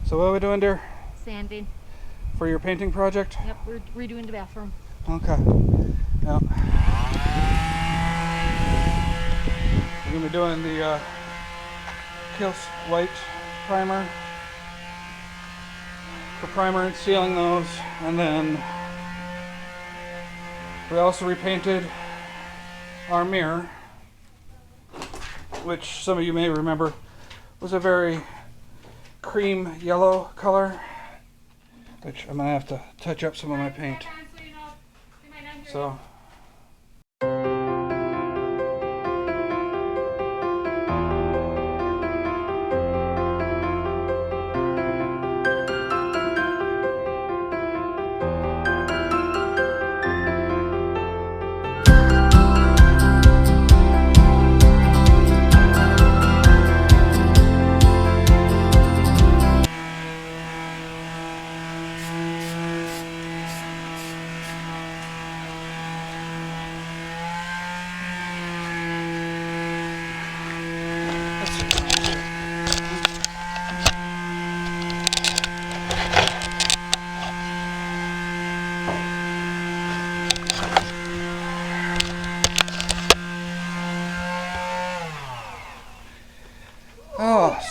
So what are we doing, dear? Sanding. For your painting project? Yep, we're redoing the bathroom. Okay. Yep. We're going to be doing the Kills White primer. For primer and sealing those. And then we also repainted our mirror, which some of you may remember was a very cream yellow color, which I'm going to have to touch up some of my paint. So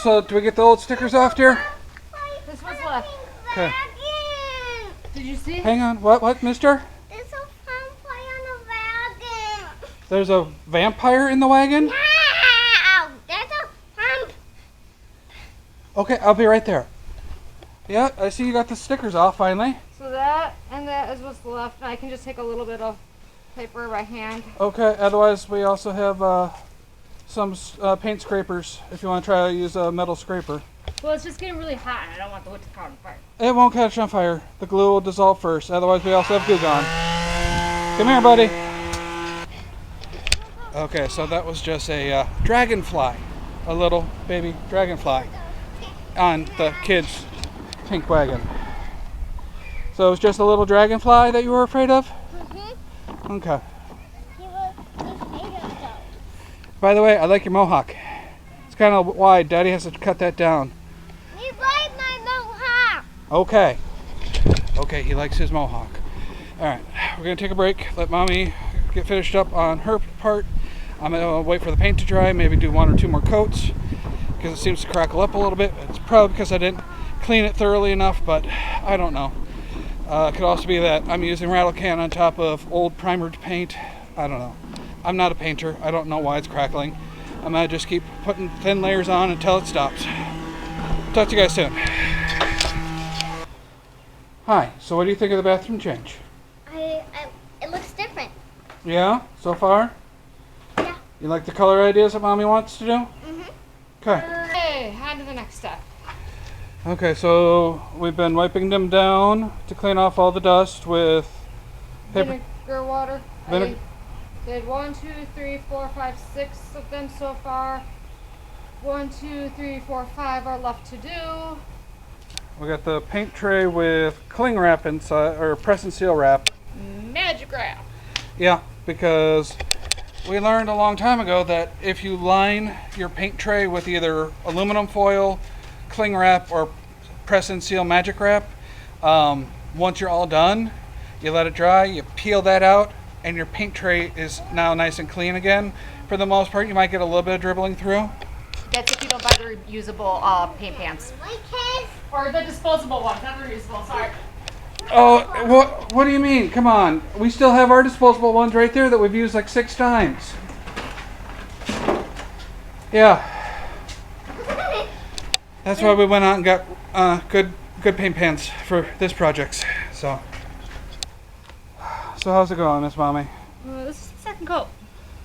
so do we get the old stickers off, dear? This was left. Okay. Did you see? Hang on. What, mister? There's a vampire on the wagon. There's a vampire in the wagon? Wow! There's a vamp. Okay, I'll be right there. Yeah, I see you got the stickers off finally. So that and that is what's left. And I can just take a little bit of paper by hand. Okay, otherwise we also have some paint scrapers if you want to try to use a metal scraper. Well, it's just getting really hot and I don't want the wood to catch on fire. It won't catch on fire. The glue will dissolve first. Otherwise we also have goo gone. Come here, buddy. Okay, so that was just a dragonfly. A little baby dragonfly on the kids' pink wagon. So it was just a little dragonfly that you were afraid of? Mm-hmm. Okay. He was made of those. By the way, I like your mohawk. It's kind of wide. Daddy has to cut that down. He liked my mohawk. Okay. Okay, he likes his mohawk. Alright, we're going to take a break. Let Mommy get finished up on her part. I'm going to wait for the paint to dry. Maybe do one or two more coats because it seems to crackle up a little bit. It's probably because I didn't clean it thoroughly enough, but I don't know. It could also be that I'm using rattle can on top of old primered paint. I don't know. I'm not a painter. I don't know why it's crackling. I'm going to just keep putting thin layers on until it stops. Talk to you guys soon. Hi, so what do you think of the bathroom change? It looks different. Yeah, so far? Yeah. You like the color ideas that Mommy wants to do? Mm-hmm. Okay. Okay, on to the next step. Okay, so we've been wiping them down to clean off all the dust with paper. Vinegar water. Vinegar. I did 1, 2, 3, 4, 5, 6 of them so far. 1, 2, 3, 4, 5 are left to do. We got the paint tray with cling wrap inside, or press and seal wrap. Magic wrap. Yeah, because we learned a long time ago that if you line your paint tray with either aluminum foil, cling wrap, or press and seal magic wrap, once you're all done, you let it dry, you peel that out, and your paint tray is now nice and clean again. For the most part, you might get a little bit of dribbling through. That's if you don't buy the reusable paint pans. My kids. Or the disposable ones, not the reusable, sorry. Oh, what do you mean? Come on. We still have our disposable ones right there that we've used like 6 times. Yeah. That's why we went out and got good paint pans for this project. So how's it going, Miss Mommy? This is the second coat.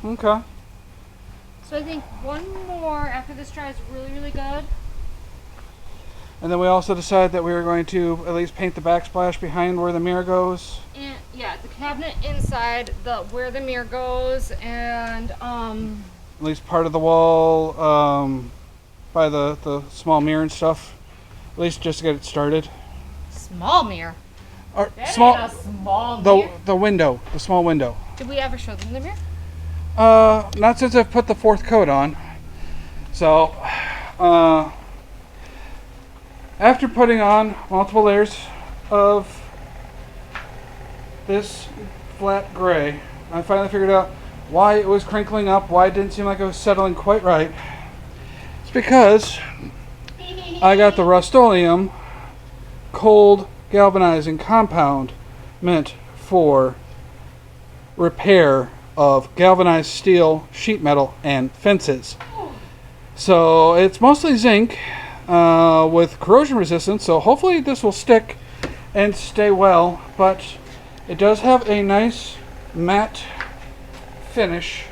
Okay. So I think one more after this dries really, really good. And then we also decided that we were going to at least paint the backsplash behind where the mirror goes. And yeah, the cabinet inside, where the mirror goes, and At least part of the wall by the small mirror and stuff. At least just to get it started. small mirror. Or That small, ain't a small mirror. the window, the small window. Did we ever show them the mirror? Not since I've put the 4th coat on. So, After putting on multiple layers of this flat gray, I finally figured out why it was crinkling up, why it didn't seem like it was settling quite right. It's because I got the Rust-Oleum cold galvanizing compound meant for repair of galvanized steel, sheet metal, and fences. So it's mostly zinc with corrosion resistance, so hopefully this will stick and stay well, but it does have a nice matte finish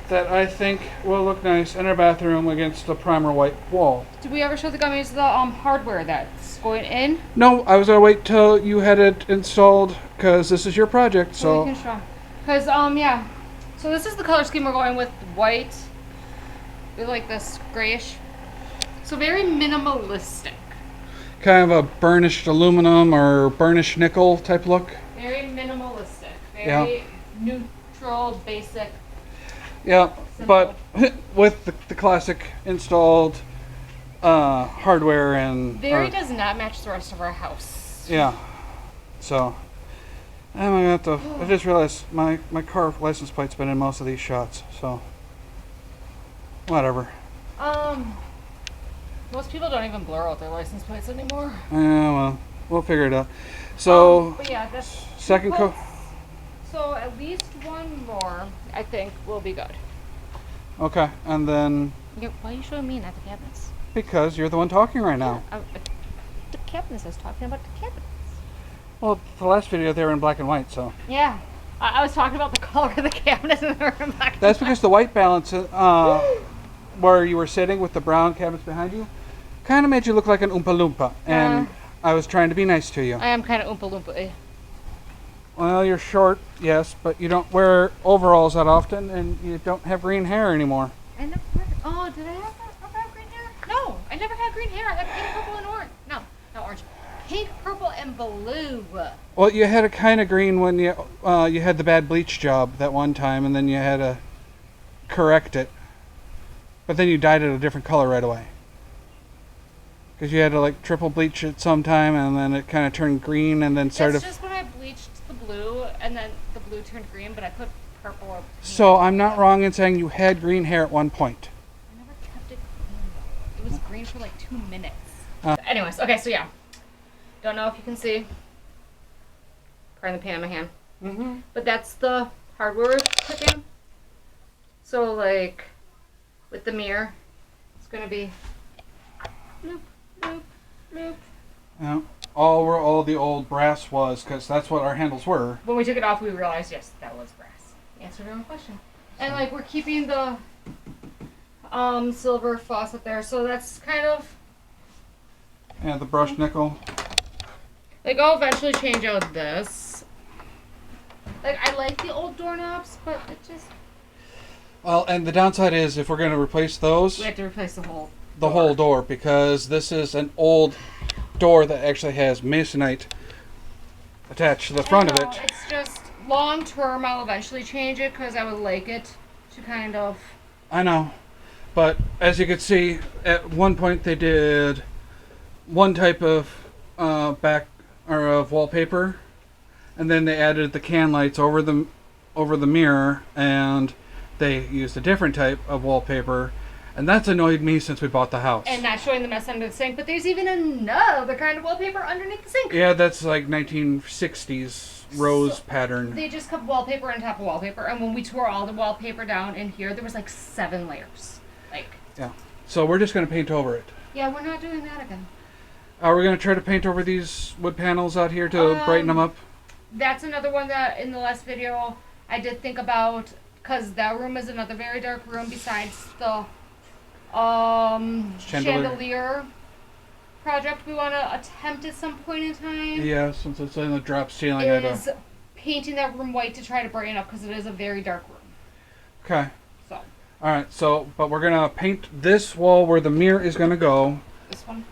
that I think will look nice in our bathroom against the primer white wall. Did we ever show the gummies the hardware that's going in? No, I was gonna wait till you had it installed because this is your project. So we can show. Because yeah, so this is the color scheme we're going with: white, we like this grayish, so very minimalistic. kind of a burnished aluminum or burnished nickel type look. Very minimalistic. Very neutral, basic. Yeah, Simple. but with the classic installed hardware and... Very does not match the rest of our house. Yeah. So, I'm gonna have to... I just realized my car license plate's been in most of these shots, so... Whatever. Most people don't even blur out their license plates anymore. Yeah, well, we'll figure it out. So, but yeah, that's second coat... So at least one more, I think, will be good. Okay, and then... Why are you showing me, not the cabinets? Because you're the one talking right now. The cabinets, I was talking about the cabinets. Well, the last video they were in black and white, so... Yeah. I was talking about the color of the cabinets and they were in black and That's white. because the white balance, where you were sitting with the brown cabinets behind you, kind of made you look like an Oompa Loompa. And I was trying to be nice to you. I am kind of Oompa Loompa-y. Well, you're short, yes, but you don't wear overalls that often, and you don't have green hair anymore. I never did I have green hair? No, I never had green hair. I had pink, purple, and orange. No, not orange. Pink, purple, and blue. Well, you had a kind of green when you had the bad bleach job that one time, and then you had to correct it. But then you dyed it a different color right away. Because you had to like triple bleach it sometime, and then it kind of turned green, and then started... That's just when I bleached the blue, and then the blue turned green, but I put purple or pink. So I'm not wrong in saying you had green hair at one point. I never kept it green. It was green for like 2 minutes. Anyways, okay, so yeah. Don't know if you can see. Pardon the pain in my hand. Mm-hmm. But that's the hardware we're picking. So like, with the mirror, it's going to be loop, loop, loop. Yeah. All where all the old brass was, because that's what our handles were. When we took it off, we realized, yes, that was brass. Answered your own question. And like, we're keeping the silver faucet there, so that's kind of... And the brushed nickel. Like, I'll eventually change out this. Like, I like the old doorknobs, but it just... Well, and the downside is if we're going to replace those, We have to replace the whole whole door, because this is an old door that actually has masonite attached to the front of it. It's just long term. I'll eventually change it because I would like it to kind of. I know, but as you could see, at one point they did one type of of wallpaper, and then they added the can lights over the mirror, and they used a different type of wallpaper. And that's annoyed me since we bought the house. And not showing the mess under the sink, but there's even another kind of wallpaper underneath the sink. Yeah, that's like 1960s rose pattern. They just kept wallpaper on top of wallpaper, and when we tore all the wallpaper down in here, there was like 7 layers. Like. Yeah. So we're just going to paint over it. Yeah, we're not doing that again. Are we going to try to paint over these wood panels out here to brighten them up? That's another one that in the last video I did think about, because that room is another very dark room besides the chandelier project we want to attempt at some point in time. Yeah, since it's in the drop ceiling. Is painting that room white to try to brighten up, because it is a very dark room. Okay. So. Alright, so, but we're going to paint this wall where the mirror is going to go. This one?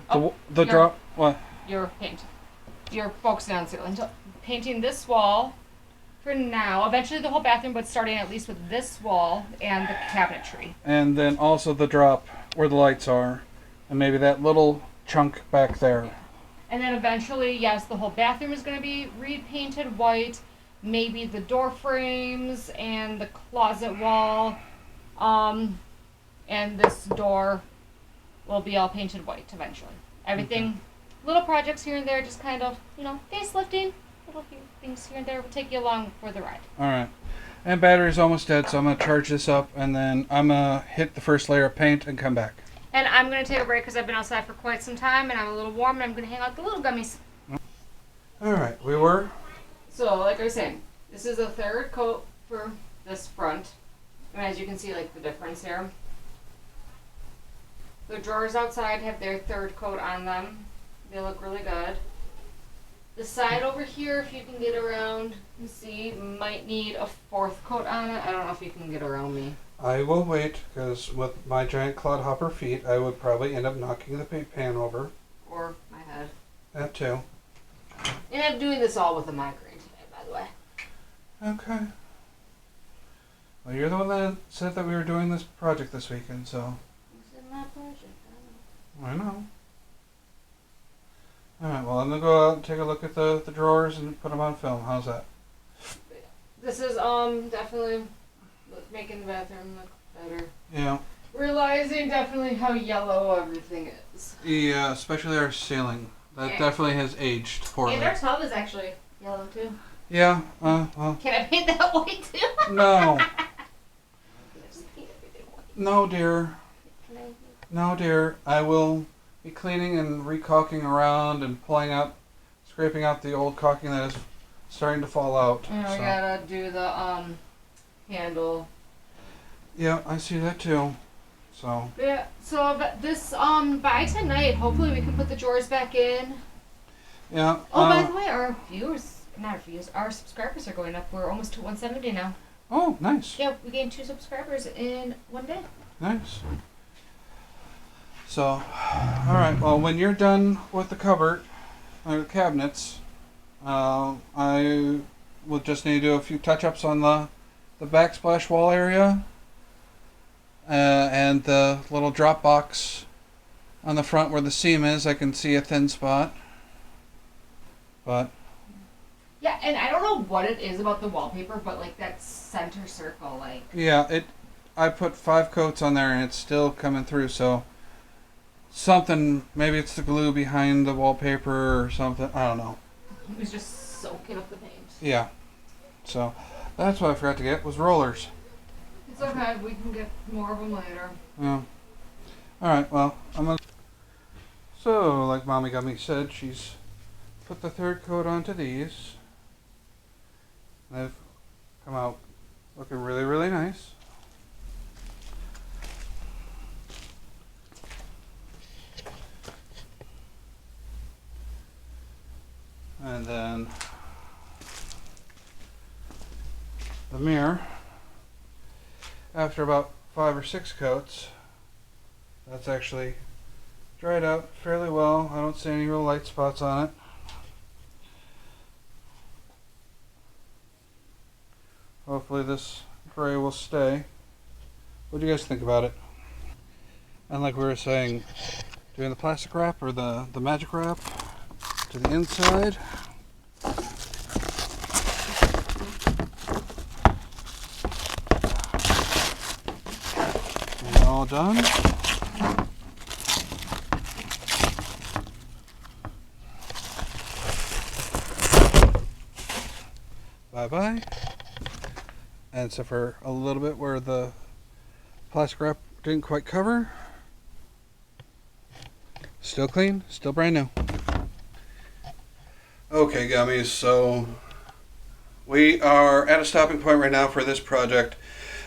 The drop, what? Your paint. You're focusing on the ceiling. So, painting this wall for now. Eventually the whole bathroom, but starting at least with this wall and the cabinetry. And then also the drop where the lights are. And maybe that little chunk back there. Yeah. And then eventually, yes, the whole bathroom is going to be repainted white. Maybe the door frames and the closet wall, and this door will be all painted white eventually. Everything, little projects here and there, just kind of, facelifting. Little things here and there will take you along for the ride. All right. And battery's almost dead, so I'm going to charge this up, and then I'm going to hit the first layer of paint and come back. And I'm going to take a break because I've been outside for quite some time, and I'm a little warm, and I'm going to hang out with the little gummies. All right, we were? So, like I was saying, this is a third coat for this front. And as you can see, like, the difference here. The drawers outside have their third coat on them. They look really good. The side over here, if you can get around and see, might need a fourth coat on it. I don't know if you can get around me. I will wait, because with my giant clodhopper feet, I would probably end up knocking the paint pan over. Or my head. That too. And I'm doing this all with a migraine today, by the way. Okay. Well, you're the one that said that we were doing this project this weekend, so... This is my project, I know. Alright, well, I'm going to go out and take a look at the drawers and put them on film. How's that? This is definitely making the bathroom look better. Yeah. Realizing definitely how yellow everything is. Yeah, especially our ceiling. That definitely has aged poorly. And our tub is actually yellow too. Yeah, well... Can I paint that white too? No. Just paint everything white. No, dear. Can I? No, dear. I will be cleaning and re-caulking around and scraping out the old caulking that is starting to fall out. And we gotta do the handle. Yeah, I see that too. So. Yeah. So this by tonight, hopefully we can put the drawers back in. Yeah. Oh, by the way, our subscribers are going up. We're almost to 170 now. Oh, nice. Yeah, we gained 2 subscribers in one day. Nice. So, all right. Well, when you're done with the cupboard, or cabinets, I will just need to do a few touch-ups on the backsplash wall area, and the little drop box on the front where the seam is. I can see a thin spot, but Yeah, and I don't know what it is about the wallpaper, but like that center circle, like. yeah, I put 5 coats on there and it's still coming through. So. Something, maybe it's the glue behind the wallpaper or something. I don't know. It was just soaking up the paint. Yeah. So, that's what I forgot to get was rollers. It's okay. We can get more of them later. Yeah. Alright, well, I'm gonna... So, like Mommy Gummy said, she's put the third coat onto these. They've come out looking really, really nice. And then the mirror, after about 5 or 6 coats, that's actually dried out fairly well. I don't see any real light spots on it. Hopefully this gray will stay. What do you guys think about it? And like we were saying, doing the plastic wrap or the magic wrap to the inside. And all done. Bye-bye. And so for a little bit where the plastic wrap didn't quite cover. Still clean, still brand new. Okay, gummies, so we are at a stopping point right now for this project.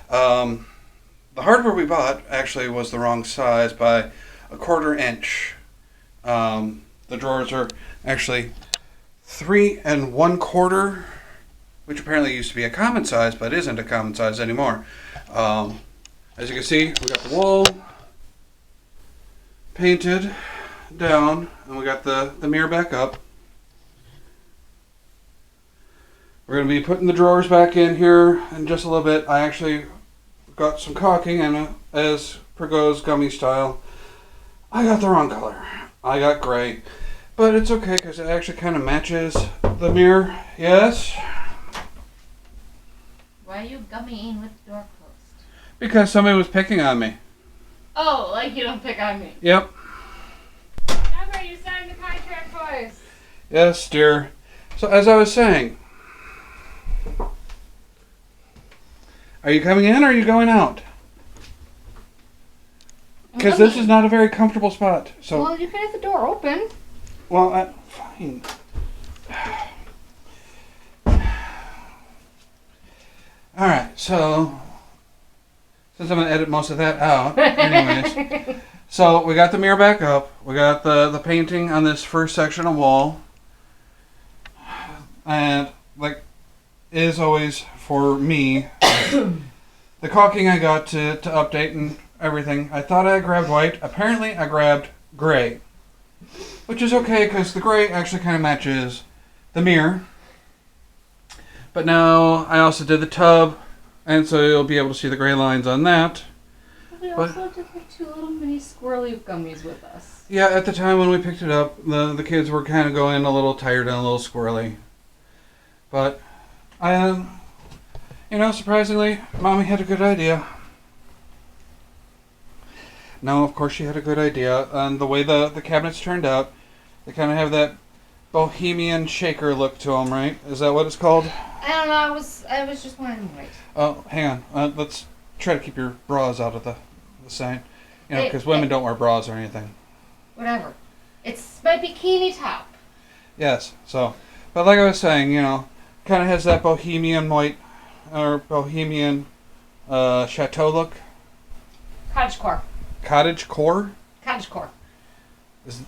The hardware we bought actually was the wrong size by a 1/4 inch. The drawers are actually 3 1/4, which apparently used to be a common size, but isn't a common size anymore. As you can see, we got the wall painted down, and we got the mirror back up. We're going to be putting the drawers back in here in just a little bit. I actually got some caulking, and as per goes gummy style, I got the wrong color. I got gray. But it's okay because it actually kind of matches the mirror. Yes? Why are you gummying with the door closed? Because somebody was picking on me. Oh, like you don't pick on me. Yep. Remember, you signed the contract twice. Yes, dear. So as I was saying, are you coming in or are you going out? Because this is not a very comfortable spot. So Well, you can have the door open. well, fine. All right. So since I'm gonna edit most of that out, anyways. So we got the mirror back up. We got the painting on this first section of wall. And like is always for me, the caulking I got to update and everything. I thought I grabbed white. Apparently I grabbed gray. Which is okay because the gray actually kind of matches the mirror. But now I also did the tub. And so you'll be able to see the gray lines on that. We also did like 2 little mini squirrely gummies with us. Yeah, at the time when we picked it up, the kids were kind of going a little tired and a little squirrely. But, surprisingly, Mommy had a good idea. No, of course she had a good idea. And the way the cabinets turned out, they kind of have that bohemian shaker look to them, right? Is that what it's called? I don't know. I was just wearing white. Oh, hang on. Let's try to keep your bras out of the sign. Because women don't wear bras or anything. Whatever. It's my bikini top. Yes, so. But like I was saying, kind of has that bohemian white, or bohemian chateau look. Cottagecore. Cottagecore? Cottagecore.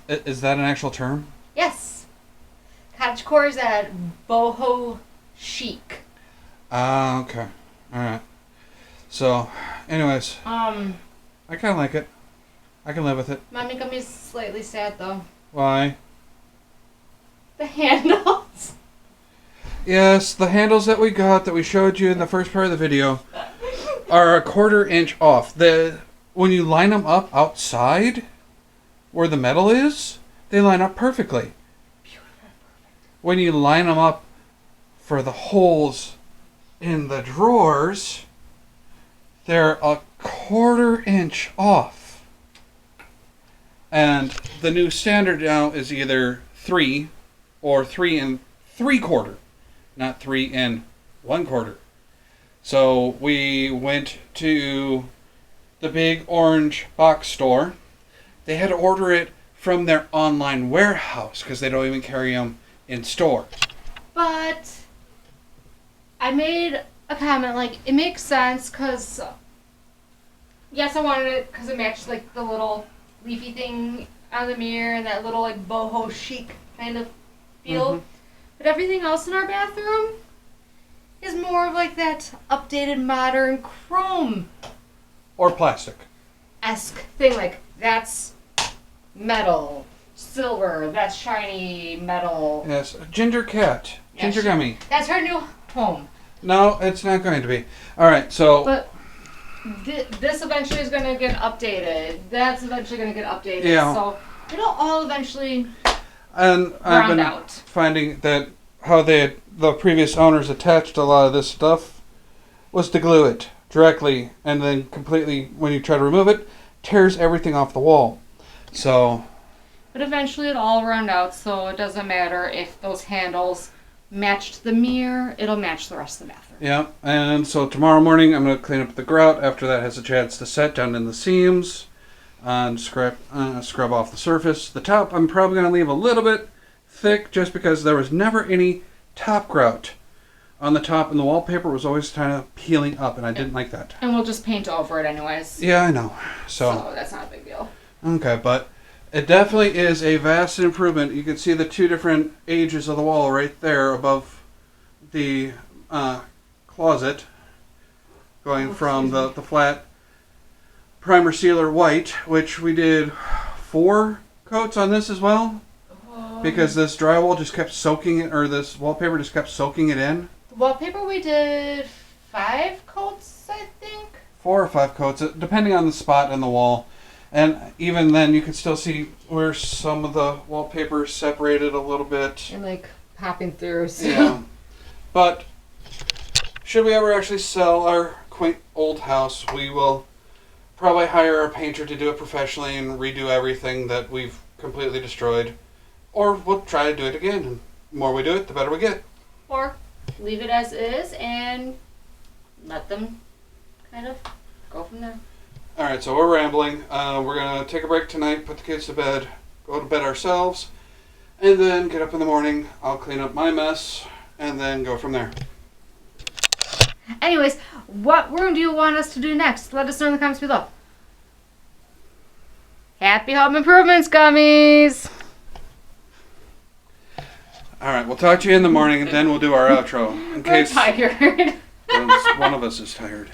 Is that an actual term? Yes. Cottagecore is that boho chic. Ah, okay. Alright. So, anyways. I kind of like it. I can live with it. Mommy Gummy's slightly sad though. Why? The handles. Yes, the handles that we got that we showed you in the first part of the video are 1/4 inch off. When you line them up outside where the metal is, they line up perfectly. Beautiful. When you line them up for the holes in the drawers, they're 1/4 inch off. And the new standard now is either 3 or 3 3/4, not 3 1/4. So we went to the big orange box store. They had to order it from their online warehouse because they don't even carry them in store. But I made a comment like it makes sense because yes, I wanted it because it matched like the little leafy thing on the mirror and that little like boho chic kind of feel. Mm-hmm. But everything else in our bathroom is more of like that updated modern chrome Or plastic. esque thing. Like that's metal, silver, that's shiny metal. Yes, Ginger Cat. Yeah, Ginger Gummy. That's her new home. No, it's not going to be. Alright, so... But this eventually is going to get updated. That's eventually going to get updated. Yeah. So it'll all eventually And I've round been out. finding that how the previous owners attached a lot of this stuff was to glue it directly, and then completely, when you try to remove it, tears everything off the wall. So... But eventually it'll all round out, so it doesn't matter if those handles matched the mirror, it'll match the rest of the bathroom. Yeah, and so tomorrow morning I'm going to clean up the grout after that has a chance to set down in the seams and scrub off the surface. The top I'm probably going to leave a little bit thick just because there was never any top grout on the top, and the wallpaper was always kind of peeling up, and I didn't like that. And we'll just paint over it anyways. Yeah, I know. So that's not a big deal. Okay, but it definitely is a vast improvement. You can see the 2 different ages of the wall right there above the closet, going from the flat primer sealer white, which we did 4 coats on this as well, because this drywall just kept soaking it, or this wallpaper just kept soaking it in. The wallpaper we did 5 coats, I think. 4 or 5 coats, depending on the spot in the wall. And even then, you can still see where some of the wallpaper is separated a little bit. And like popping through. So. Yeah. But should we ever actually sell our quaint old house, we will probably hire a painter to do it professionally and redo everything that we've completely destroyed. Or we'll try to do it again. And the more we do it, the better we get. Or leave it as is and let them kind of go from there. Alright, so we're rambling. We're going to take a break tonight, put the kids to bed, go to bed ourselves, and then get up in the morning. I'll clean up my mess, and then go from there. Anyways, what room do you want us to do next? Let us know in the comments below. Happy home improvements, gummies! Alright, we'll talk to you in the morning, and then we'll do our outro. In We're case tired. one of us is tired.